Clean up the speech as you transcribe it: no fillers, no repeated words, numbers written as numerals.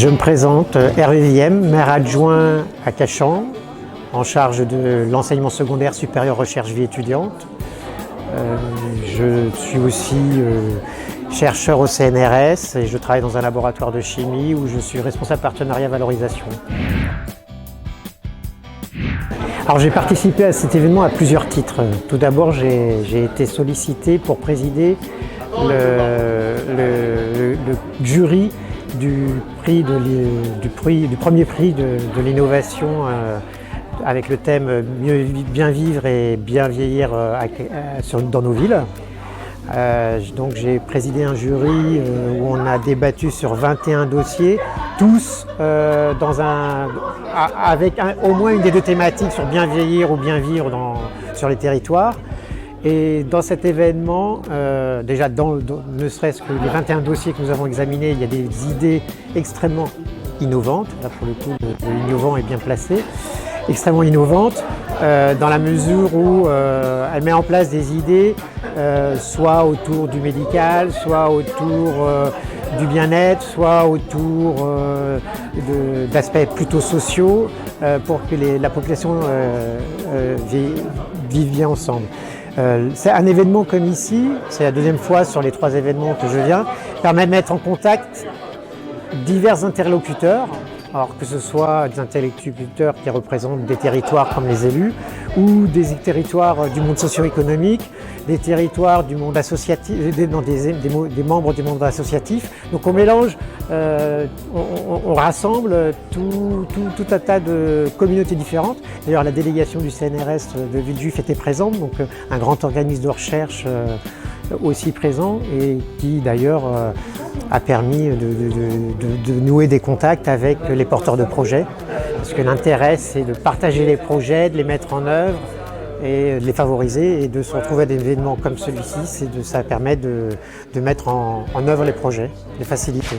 Je me présente, Hervé Viem, maire adjoint à Cachan, en charge de l'enseignement secondaire supérieur recherche vie étudiante. Je suis aussi chercheur au CNRS et je travaille dans un laboratoire de chimie où je suis responsable partenariat valorisation. Alors j'ai participé à cet événement à plusieurs titres. Tout d'abord, j'ai été sollicité pour présider le jury du premier prix de l'innovation avec le thème bien vivre et bien vieillir dans nos villes. Donc j'ai présidé un jury où on a débattu sur 21 dossiers, tous avec au moins une des deux thématiques sur bien vieillir ou bien vivre sur les territoires. Et dans cet événement, déjà ne serait-ce que les 21 dossiers que nous avons examinés, il y a des idées extrêmement innovantes. Là pour le coup, l'innovant est bien placé. Extrêmement innovante dans la mesure où elle met en place des idées soit autour du médical, soit autour du bien-être, soit autour d'aspects plutôt sociaux pour que la population vive bien ensemble. C'est un événement comme ici, c'est la deuxième fois sur les 3 événements que je viens, permet de mettre en contact divers interlocuteurs. Alors que ce soit des interlocuteurs qui représentent des territoires comme les élus ou des territoires du monde socio-économique, des territoires du monde associatif, des membres du monde associatif. Donc on mélange, on rassemble tout un tas de communautés différentes. D'ailleurs la délégation du CNRS de Villejuif était présente, donc un grand organisme de recherche aussi présent et qui d'ailleurs a permis de nouer des contacts avec les porteurs de projets. Parce que l'intérêt, c'est de partager les projets, de les mettre en œuvre et de les favoriser et de se retrouver à des événements comme celui-ci, ça permet de mettre en œuvre les projets, de les faciliter.